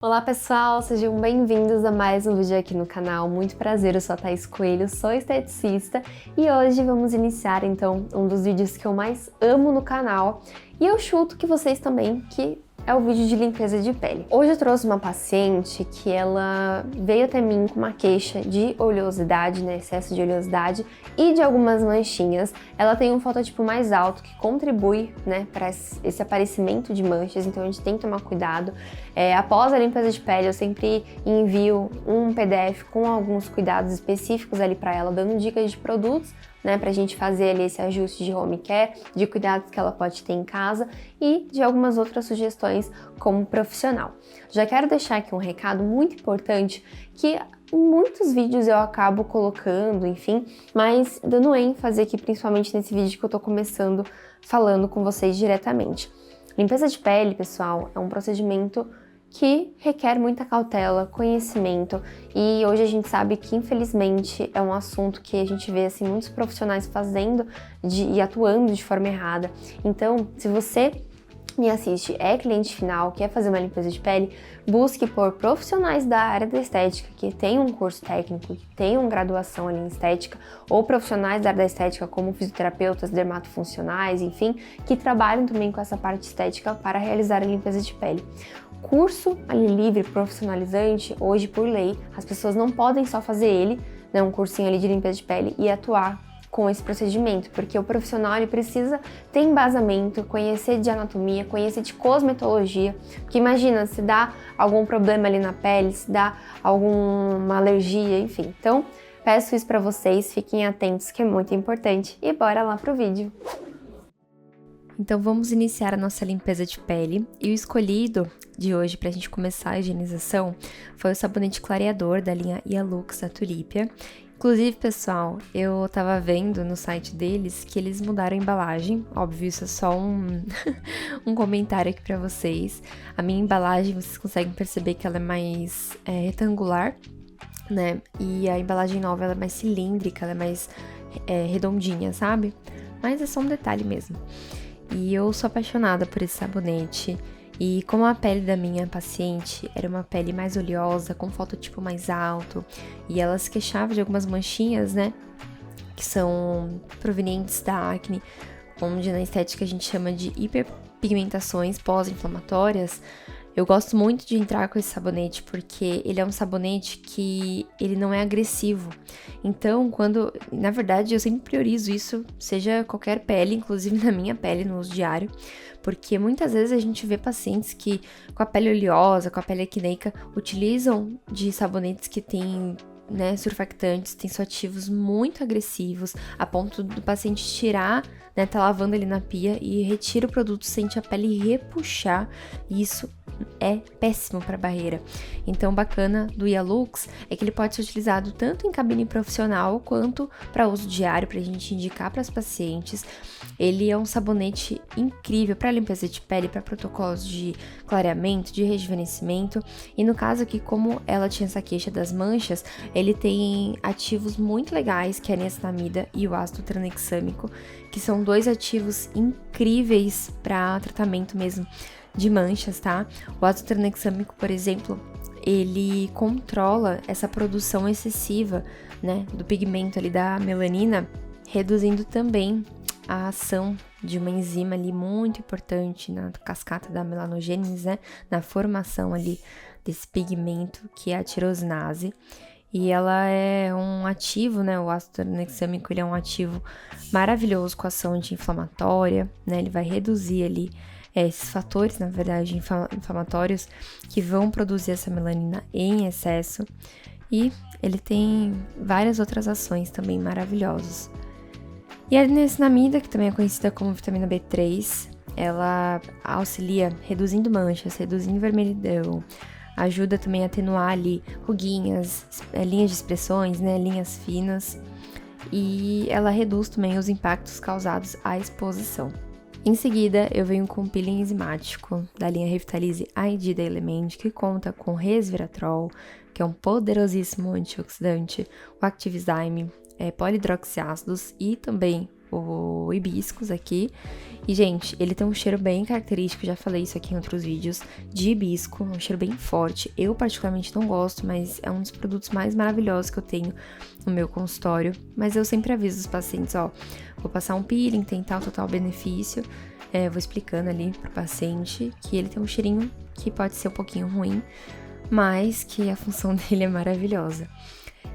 Olá pessoal, sejam bem-vindos a mais um vídeo aqui no canal. Muito prazer, eu sou a Thaís Coelho, sou esteticista e hoje vamos iniciar então um dos vídeos que eu mais amo no canal e eu chuto que vocês também, que é o vídeo de limpeza de pele. Hoje eu trouxe uma paciente que ela veio até mim com uma queixa de oleosidade, né, excesso de oleosidade e de algumas manchinhas. Ela tem um fototipo mais alto que contribui, né, para esse aparecimento de manchas, então a gente tem que tomar cuidado. Após a limpeza de pele, eu sempre envio um PDF com alguns cuidados específicos ali para ela, dando dicas de produtos, né, pra gente fazer ali esse ajuste de home care, de cuidados que ela pode ter em casa e de algumas outras sugestões como profissional. Já quero deixar aqui um recado muito importante que em muitos vídeos eu acabo colocando, enfim, mas dando ênfase aqui principalmente nesse vídeo que eu tô começando falando com vocês diretamente. Limpeza de pele, pessoal, é um procedimento que requer muita cautela, conhecimento, e hoje a gente sabe que infelizmente é um assunto que a gente vê assim muitos profissionais fazendo e atuando de forma errada. Então, se você me assiste, é cliente final, quer fazer uma limpeza de pele, busque por profissionais da área da estética que tenham um curso técnico, que tenham graduação ali em estética, ou profissionais da área da estética como fisioterapeutas, dermatofuncionais, enfim, que trabalham também com essa parte estética para realizar a limpeza de pele. Curso ali livre, profissionalizante, hoje por lei, as pessoas não podem só fazer ele, né, um cursinho ali de limpeza de pele e atuar com esse procedimento, porque o profissional ele precisa ter embasamento, conhecer de anatomia, conhecer de cosmetologia, porque imagina, se dá algum problema ali na pele, se dá alguma alergia, enfim. Então, peço isso para vocês, fiquem atentos que é muito importante e bora lá pro vídeo. Então vamos iniciar a nossa limpeza de pele e o escolhido de hoje para a gente começar a higienização foi o sabonete clareador da linha Ialux da Tulipia. Inclusive, pessoal, eu tava vendo no site deles que eles mudaram a embalagem, óbvio, isso é só um comentário aqui para vocês. A minha embalagem, vocês conseguem perceber que ela é mais retangular, né? E a embalagem nova ela é mais cilíndrica, ela é mais redondinha, sabe? Mas é só um detalhe mesmo. E eu sou apaixonada por esse sabonete. E como a pele da minha paciente era uma pele mais oleosa, com fototipo mais alto, e ela se queixava de algumas manchinhas, né, que são provenientes da acne, onde na estética a gente chama de hiperpigmentações pós-inflamatórias, eu gosto muito de entrar com esse sabonete porque ele é um sabonete que ele não é agressivo. Então, na verdade, eu sempre priorizo isso, seja qualquer pele, inclusive na minha pele, no uso diário, porque muitas vezes a gente vê pacientes que com a pele oleosa, com a pele acneica, utilizam de sabonetes que têm, né, surfactantes, tensoativos muito agressivos, a ponto do paciente tirar, né, tá lavando ali na pia e retira o produto, sente a pele repuxar, e isso é péssimo para a barreira. Então, bacana do Ialux é que ele pode ser utilizado tanto em cabine profissional quanto para uso diário, para a gente indicar para as pacientes. Ele é um sabonete incrível para limpeza de pele, para protocolos de clareamento, de rejuvenescimento. E no caso aqui, como ela tinha essa queixa das manchas, ele tem ativos muito legais, que é a niacinamida e o ácido tranexâmico, que são dois ativos incríveis para tratamento mesmo de manchas, tá? O ácido tranexâmico, por exemplo, ele controla essa produção excessiva, né, do pigmento ali da melanina, reduzindo também a ação de uma enzima ali muito importante na cascata da melanogênese, né, na formação ali desse pigmento que é a tirosinase. E ela é um ativo, né, o ácido tranexâmico, ele é um ativo maravilhoso com ação anti-inflamatória, né, ele vai reduzir ali esses fatores, na verdade, inflamatórios que vão produzir essa melanina em excesso, e ele tem várias outras ações também maravilhosas. E a niacinamida, que também é conhecida como vitamina B3, ela auxilia reduzindo manchas, reduzindo vermelhidão, ajuda também a atenuar ali ruguinhas, linhas de expressões, né, linhas finas, e ela reduz também os impactos causados à exposição. Em seguida, eu venho com o peeling enzimático da linha Revitalize ID da Element, que conta com resveratrol, que é um poderosíssimo antioxidante, o Activizyme, polidroxiácidos e também o hibiscus aqui. E, gente, ele tem um cheiro bem característico, já falei isso aqui em outros vídeos, de hibisco, um cheiro bem forte. Eu particularmente não gosto, mas é um dos produtos mais maravilhosos que eu tenho no meu consultório. Mas eu sempre aviso os pacientes, ó, vou passar um peeling, tem tal, total benefício. Vou explicando ali pro paciente que ele tem um cheirinho que pode ser um pouquinho ruim, mas que a função dele é maravilhosa.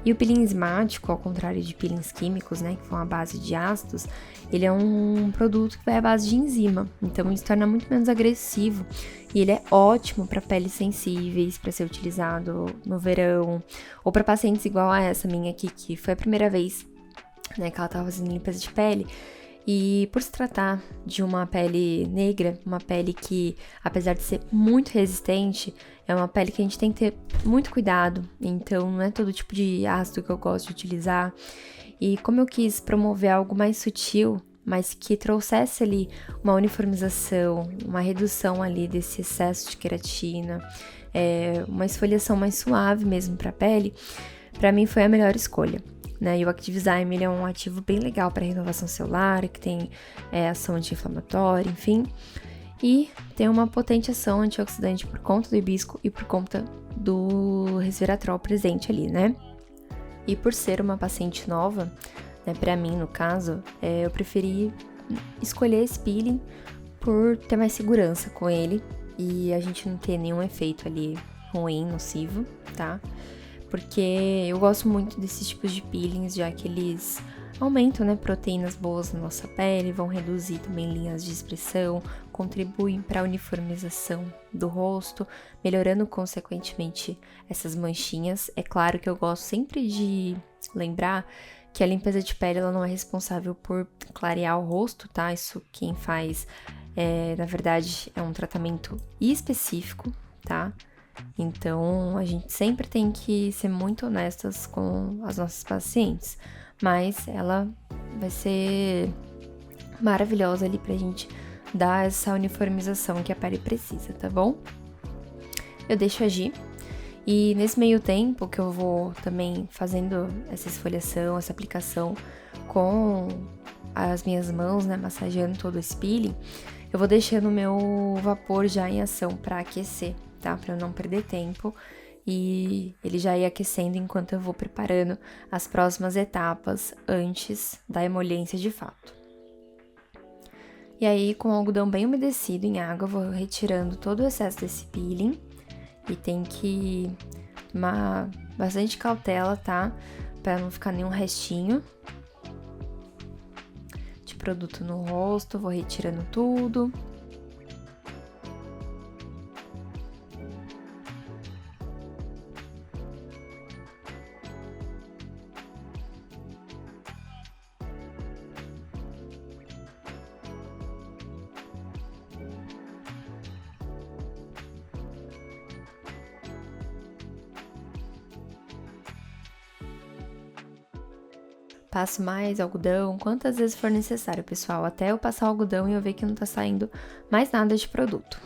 E o peeling enzimático, ao contrário de peelings químicos, né, que são à base de ácidos, ele é um produto que vai à base de enzima, então ele se torna muito menos agressivo e ele é ótimo para peles sensíveis, para ser utilizado no verão, ou para pacientes igual a essa minha aqui, que foi a primeira vez, né, que ela estava fazendo limpeza de pele. E por se tratar de uma pele negra, uma pele que, apesar de ser muito resistente, é uma pele que a gente tem que ter muito cuidado. Então, não é todo tipo de ácido que eu gosto de utilizar. E como eu quis promover algo mais sutil, mas que trouxesse ali uma uniformização, uma redução ali desse excesso de queratina, uma esfoliação mais suave mesmo para a pele, para mim foi a melhor escolha. Né? E o Activizyme, ele é um ativo bem legal para renovação celular, que tem ação anti-inflamatória, enfim. E tem uma potente ação antioxidante por conta do hibisco e por conta do resveratrol presente ali, né? E por ser uma paciente nova, né, para mim no caso, eu preferi escolher esse peeling por ter mais segurança com ele e a gente não ter nenhum efeito ali ruim, nocivo, tá? Porque eu gosto muito desses tipos de peelings, já que eles aumentam, né, proteínas boas na nossa pele, vão reduzir também linhas de expressão, contribuem para a uniformização do rosto, melhorando consequentemente essas manchinhas. É claro que eu gosto sempre de lembrar que a limpeza de pele ela não é responsável por clarear o rosto, tá? Isso quem faz, na verdade, é um tratamento específico, tá? Então, a gente sempre tem que ser muito honestas com as nossas pacientes, mas ela vai ser maravilhosa ali pra gente dar essa uniformização que a pele precisa, tá bom? Eu deixo agir e nesse meio tempo que eu vou também fazendo essa esfoliação, essa aplicação com as minhas mãos, né, massageando todo esse peeling, eu vou deixando o meu vapor já em ação pra aquecer. Tá? Pra eu não perder tempo e ele já ir aquecendo enquanto eu vou preparando as próximas etapas antes da emoliência de fato. E aí, com o algodão bem umedecido em água, eu vou retirando todo o excesso desse peeling e tem que tomar bastante cautela, tá? Pra não ficar nenhum restinho de produto no rosto, vou retirando tudo. Passo mais algodão, quantas vezes for necessário, pessoal, até eu passar o algodão e eu ver que não tá saindo mais nada de produto.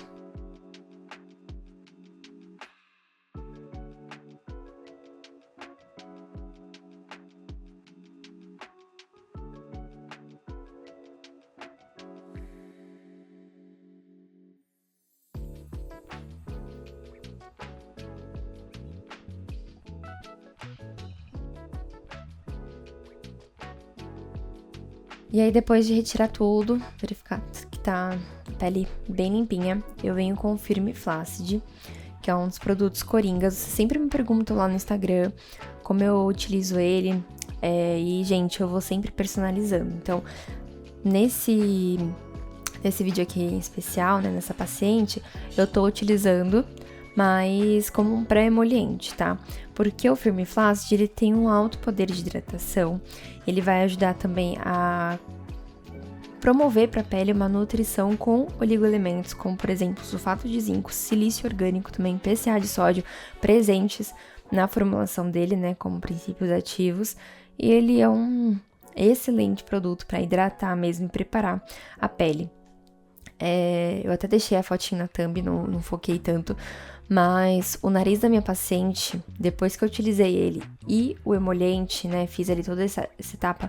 E aí, depois de retirar tudo, verificar que tá a pele bem limpinha, eu venho com o Firme Flácid, que é um dos produtos coringas. Vocês sempre me perguntam lá no Instagram como eu utilizo ele. E, gente, eu vou sempre personalizando. Então, nesse vídeo aqui em especial, né, nessa paciente, eu tô utilizando mas como um pré-emoliente, tá? Porque o Firme Flácid, ele tem um alto poder de hidratação, ele vai ajudar também a promover para a pele uma nutrição com oligoelementos, como por exemplo sulfato de zinco, silício orgânico, também PCA de sódio, presentes na formulação dele, né, como princípios ativos, e ele é um excelente produto para hidratar mesmo e preparar a pele. Eu até deixei a fotinha na thumb, não foquei tanto, Mas o nariz da minha paciente, depois que eu utilizei ele e o emoliente, né, fiz ali toda essa etapa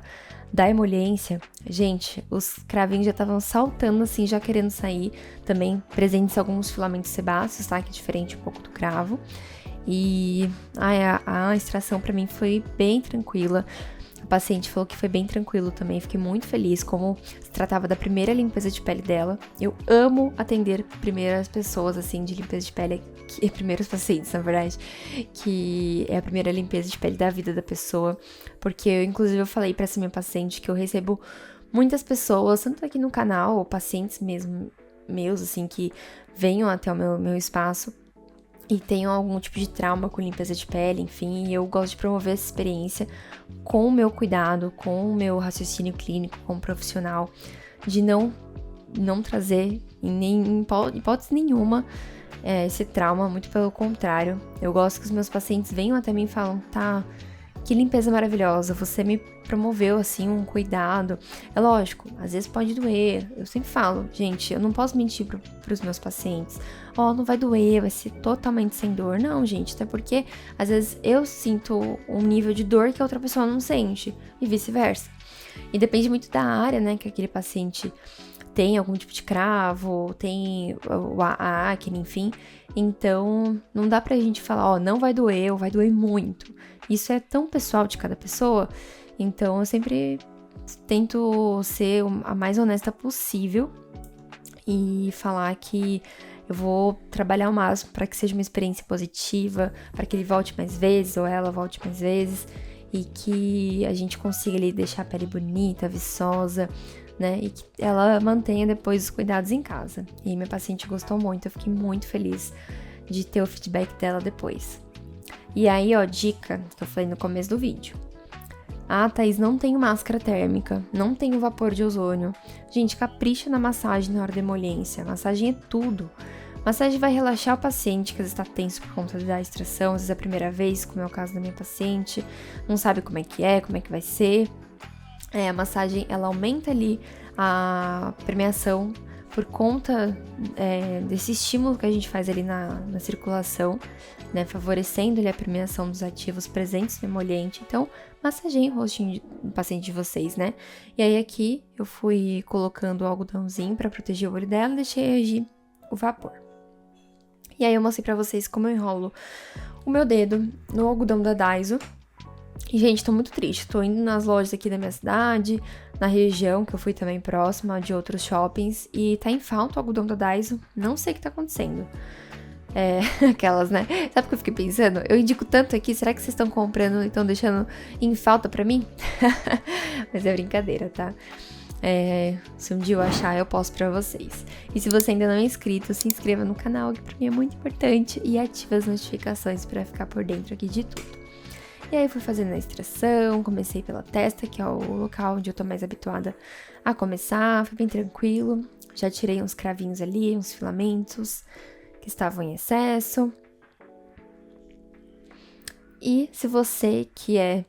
da emoliência, gente, os cravinhos já estavam saltando assim, já querendo sair. Também presentes alguns filamentos sebáceos, tá? Que é diferente um pouco do cravo. E a extração pra mim foi bem tranquila. A paciente falou que foi bem tranquilo também, fiquei muito feliz, como se tratava da primeira limpeza de pele dela. Eu amo atender primeiras pessoas, assim, de limpeza de pele, primeiros pacientes, na verdade, que é a primeira limpeza de pele da vida da pessoa, porque inclusive eu falei pra essa minha paciente que eu recebo muitas pessoas, tanto aqui no canal, ou pacientes mesmo meus, assim, que venham até o meu espaço e tenham algum tipo de trauma com limpeza de pele, enfim, e eu gosto de promover essa experiência com o meu cuidado, com o meu raciocínio clínico como profissional, de não trazer em hipótese nenhuma esse trauma, muito pelo contrário. Eu gosto que os meus pacientes venham até mim e falam, tá, que limpeza maravilhosa, você me promoveu, assim, um cuidado. É lógico, às vezes pode doer. Eu sempre falo, gente, eu não posso mentir pros meus pacientes. Não vai doer, vai ser totalmente sem dor. Não, gente, até porque às vezes eu sinto um nível de dor que a outra pessoa não sente, e vice-versa. E depende muito da área, né, que aquele paciente tem algum tipo de cravo, tem a acne, enfim. Então, não dá pra gente falar, não vai doer ou vai doer muito. Isso é tão pessoal de cada pessoa. Então, eu sempre tento ser a mais honesta possível e falar que eu vou trabalhar ao máximo para que seja uma experiência positiva, para que ele volte mais vezes ou ela volte mais vezes e que a gente consiga ali deixar a pele bonita, viçosa, né? E que ela mantenha depois os cuidados em casa. E minha paciente gostou muito, eu fiquei muito feliz de ter o feedback dela depois. E aí, dica que eu falei no começo do vídeo. Thaís, não tenho máscara térmica, não tenho vapor de ozônio. Gente, capricha na massagem na hora da emoliência. Massagem é tudo. Massagem vai relaxar o paciente, que às vezes está tenso por conta da extração, às vezes é a primeira vez, como é o caso da minha paciente, não sabe como é que vai ser. A massagem, ela aumenta ali a permeação por conta desse estímulo que a gente faz ali na circulação, né, favorecendo ali a permeação dos ativos presentes no emoliente. Então, massageiem o rostinho do paciente de vocês, né? E aí aqui eu fui colocando o algodãozinho para proteger o olho dela e deixei agir o vapor. E aí eu mostrei pra vocês como eu enrolo o meu dedo no algodão da Daiso. E, gente, tô muito triste. Tô indo nas lojas aqui da minha cidade, na região, que eu fui também próxima de outros shoppings, e tá em falta o algodão da Daiso. Não sei o que tá acontecendo. Aquelas, né? Sabe o que eu fiquei pensando? Eu indico tanto aqui, será que vocês estão comprando e estão deixando em falta pra mim? Mas é brincadeira, tá? Se um dia eu achar, eu posto pra vocês. E se você ainda não é inscrito, se inscreva no canal, que pra mim é muito importante, e ative as notificações pra ficar por dentro aqui de tudo. E aí fui fazendo a extração, comecei pela testa, que é o local onde eu tô mais habituada a começar, foi bem tranquilo. Já tirei uns cravinhos ali, uns filamentos que estavam em excesso. E se você que é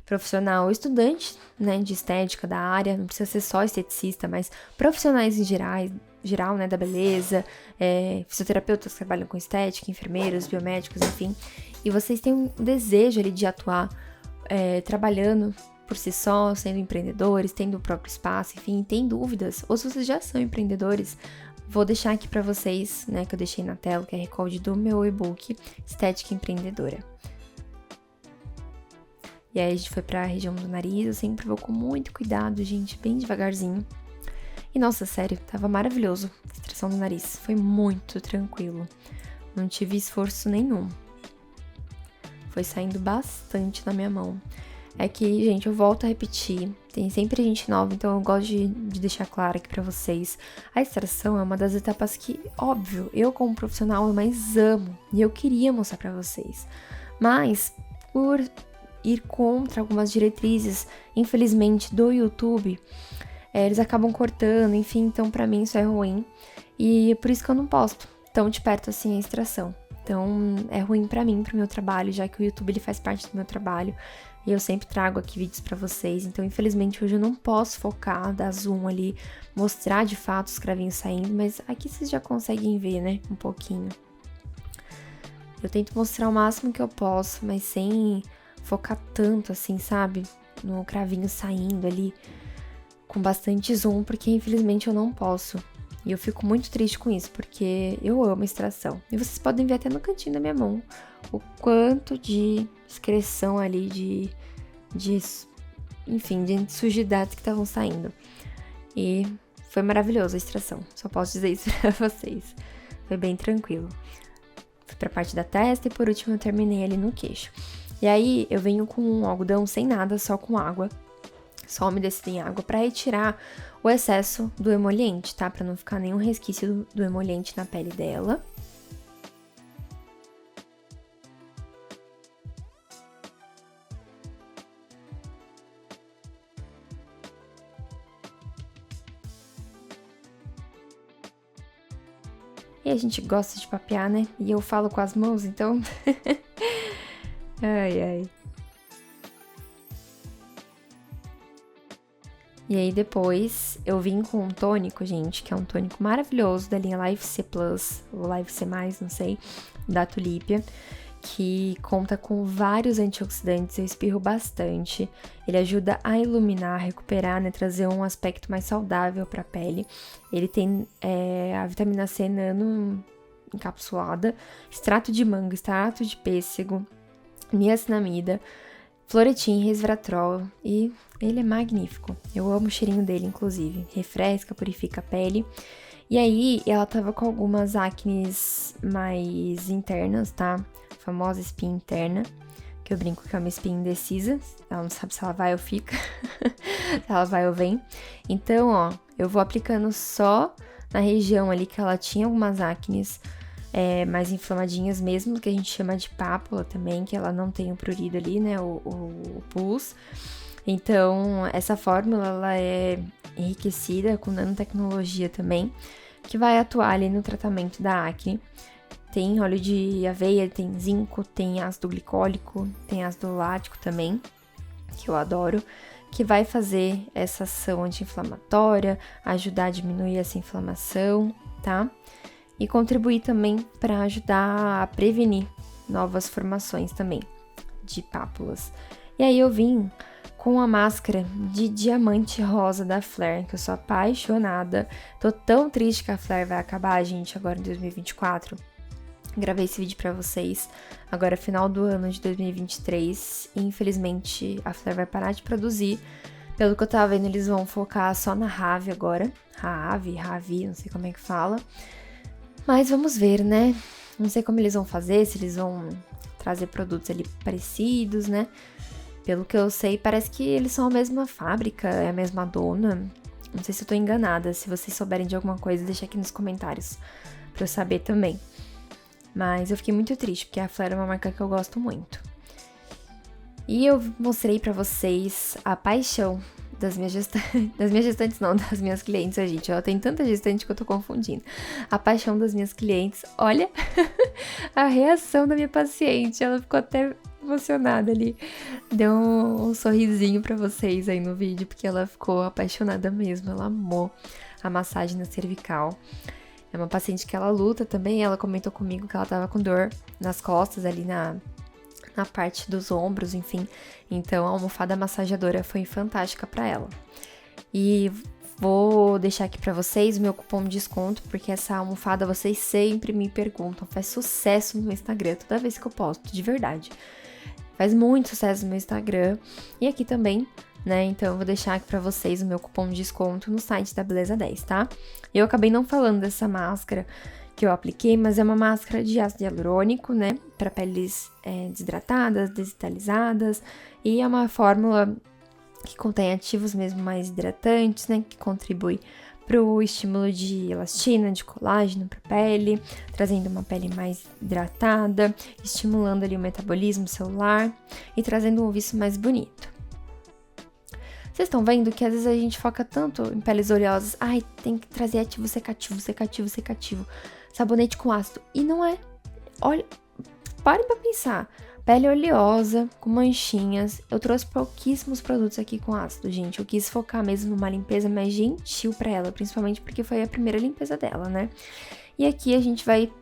profissional ou estudante, né, de estética da área, não precisa ser só esteticista, mas profissionais em geral, né, da beleza, fisioterapeutas que trabalham com estética, enfermeiros, biomédicos, enfim, e vocês têm um desejo ali de atuar trabalhando por si só, sendo empreendedores, tendo o próprio espaço, enfim, tem dúvidas, ou se vocês já são empreendedores, vou deixar aqui pra vocês, né, que eu deixei na tela, o QR Code do meu e-book Estética Empreendedora. E aí a gente foi pra região do nariz, eu sempre vou com muito cuidado, gente, bem devagarzinho. E nossa, sério, tava maravilhoso a extração do nariz, foi muito tranquilo, não tive esforço nenhum. Foi saindo bastante na minha mão. É que, gente, eu volto a repetir, tem sempre gente nova, então eu gosto de deixar claro aqui pra vocês. A extração é uma das etapas que, óbvio, eu como profissional eu mais amo, e eu queria mostrar pra vocês. Mas, por ir contra algumas diretrizes, infelizmente, do YouTube, eles acabam cortando, enfim, então pra mim isso é ruim. E é por isso que eu não posto tão de perto assim a extração. Então, é ruim pra mim, pro meu trabalho, já que o YouTube ele faz parte do meu trabalho. E eu sempre trago aqui vídeos pra vocês. Então, infelizmente, hoje eu não posso focar, dar zoom ali, mostrar de fato os cravinhos saindo. Mas aqui vocês já conseguem ver, né? Um pouquinho. Eu tento mostrar o máximo que eu posso, mas sem focar tanto assim, sabe? No cravinho saindo ali, com bastante zoom, porque infelizmente eu não posso. E eu fico muito triste com isso, porque eu amo extração. E vocês podem ver até no cantinho da minha mão o quanto de excreção ali, enfim, de sujidades que estavam saindo. E foi maravilhoso a extração, só posso dizer isso pra vocês. Foi bem tranquilo. Fui pra parte da testa e por último eu terminei ali no queixo. E aí eu venho com um algodão sem nada, só com água. Só umedecido em água pra retirar o excesso do emoliente, tá? Pra não ficar nenhum resquício do emoliente na pele dela. E a gente gosta de papear, né? E eu falo com as mãos, então... Ai, ai. E aí depois eu vim com um tônico, gente, que é um tônico maravilhoso da linha Life C+, ou Life C+, não sei, da Tulipia, que conta com vários antioxidantes, eu espirro bastante. Ele ajuda a iluminar, recuperar, né, trazer um aspecto mais saudável para a pele. Ele tem a vitamina C nano encapsulada, extrato de manga, extrato de pêssego, niacinamida, floretin, resveratrol e ele é magnífico. Eu amo o cheirinho dele, inclusive. Refresca, purifica a pele. E aí, ela tava com algumas acnes mais internas, tá? A famosa espinha interna, que eu brinco que é uma espinha indecisa. Ela não sabe se ela vai ou fica. Se ela vai ou vem. Então, ó, eu vou aplicando só na região ali que ela tinha algumas acnes mais inflamadinhas mesmo, que a gente chama de pápula também, que ela não tem o prurido ali, né, o pus. Então, essa fórmula, ela é enriquecida com nanotecnologia também, que vai atuar ali no tratamento da acne. Tem óleo de aveia, tem zinco, tem ácido glicólico, tem ácido lático também, que eu adoro, que vai fazer essa ação anti-inflamatória, ajudar a diminuir essa inflamação, tá? E contribuir também para ajudar a prevenir novas formações também de pápulas. E aí eu vim com a máscara de diamante rosa da Flare, que eu sou apaixonada. Tô tão triste que a Flare vai acabar, gente, agora em 2024. Gravei esse vídeo pra vocês agora final do ano de 2023. E infelizmente a Flare vai parar de produzir. Pelo que eu tava vendo, eles vão focar só na Ravi agora. Ravi, não sei como é que fala. Mas vamos ver, né? Não sei como eles vão fazer, se eles vão trazer produtos ali parecidos, né? Pelo que eu sei, parece que eles são a mesma fábrica, é a mesma dona. Não sei se eu tô enganada. Se vocês souberem de alguma coisa, deixa aqui nos comentários pra eu saber também. Mas eu fiquei muito triste, porque a Flare é uma marca que eu gosto muito. E eu mostrei pra vocês a paixão das minhas gestantes. Das minhas gestantes não, das minhas clientes, gente. Ela tem tanta gestante que eu tô confundindo. A paixão das minhas clientes. Olha a reação da minha paciente. Ela ficou até emocionada ali. Deu um sorrisinho pra vocês aí no vídeo, porque ela ficou apaixonada mesmo. Ela amou a massagem na cervical. É uma paciente que ela luta também. Ela comentou comigo que ela tava com dor nas costas, ali na parte dos ombros, enfim. Então, a almofada massageadora foi fantástica pra ela. E vou deixar aqui pra vocês o meu cupom de desconto, porque essa almofada vocês sempre me perguntam. Faz sucesso no meu Instagram, toda vez que eu posto, de verdade. Faz muito sucesso no meu Instagram e aqui também, né? Então, eu vou deixar aqui pra vocês o meu cupom de desconto no site da Beleza 10, tá? Eu acabei não falando dessa máscara que eu apliquei, mas é uma máscara de ácido hialurônico, né, para peles desidratadas, desvitalizadas, e é uma fórmula que contém ativos mesmo mais hidratantes, né, que contribui para o estímulo de elastina, de colágeno para a pele, trazendo uma pele mais hidratada, estimulando ali o metabolismo celular e trazendo um viço mais bonito. Vocês estão vendo que às vezes a gente foca tanto em peles oleosas, ai, tem que trazer ativo secativo, sabonete com ácido. E não é. Olha, parem pra pensar. Pele oleosa, com manchinhas. Eu trouxe pouquíssimos produtos aqui com ácido, gente. Eu quis focar mesmo numa limpeza mais gentil pra ela, principalmente porque foi a primeira limpeza dela, né? E aqui a gente vai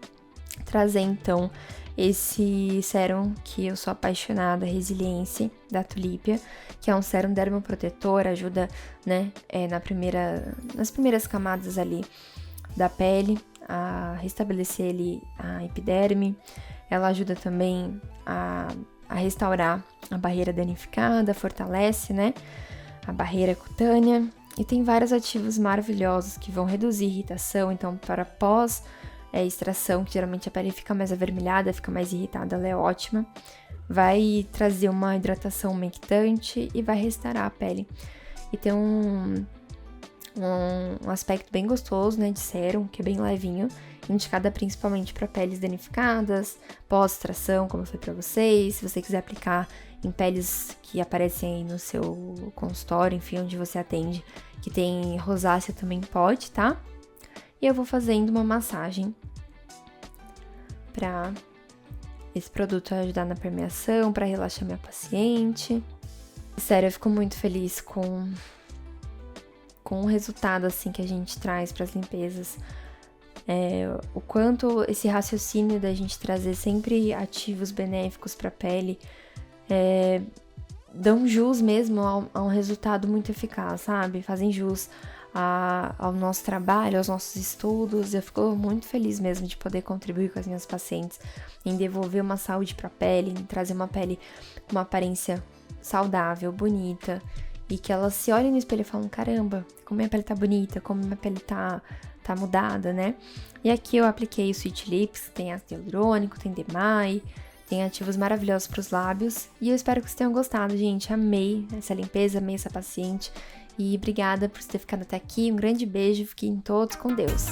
trazer, então, esse sérum que eu sou apaixonada, Resiliência, da Tulípia, que é um sérum dermoprotetor, ajuda, né, nas primeiras camadas ali da pele, a restabelecer ali a epiderme. Ela ajuda também a restaurar a barreira danificada, fortalece, né, a barreira cutânea. E tem vários ativos maravilhosos que vão reduzir irritação, então para pós extração, que geralmente a pele fica mais avermelhada, fica mais irritada, ela é ótima. Vai trazer uma hidratação umectante e vai restaurar a pele. E tem um aspecto bem gostoso, né, de sérum, que é bem levinho, indicada principalmente para peles danificadas, pós-extração, como eu falei para vocês. Se você quiser aplicar em peles que aparecem aí no seu consultório, enfim, onde você atende, que tem rosácea, também pode, tá? E eu vou fazendo uma massagem para esse produto ajudar na permeação, para relaxar minha paciente. Sério, eu fico muito feliz com o resultado, assim, que a gente traz para as limpezas. O quanto esse raciocínio da gente trazer sempre ativos benéficos para a pele dão jus mesmo a um resultado muito eficaz, sabe? Fazem jus ao nosso trabalho, aos nossos estudos. Eu fico muito feliz mesmo de poder contribuir com as minhas pacientes em devolver uma saúde para a pele, em trazer uma pele com uma aparência saudável, bonita, e que elas se olhem no espelho e falam: caramba, como minha pele tá bonita, como minha pele tá mudada, né? E aqui eu apliquei o Sweet Lips, tem ácido hialurônico, tem Demai, tem ativos maravilhosos para os lábios, e eu espero que vocês tenham gostado, gente. Amei essa limpeza, amei essa paciente, e obrigada por ter ficado até aqui. Um grande beijo, fiquem todos com Deus.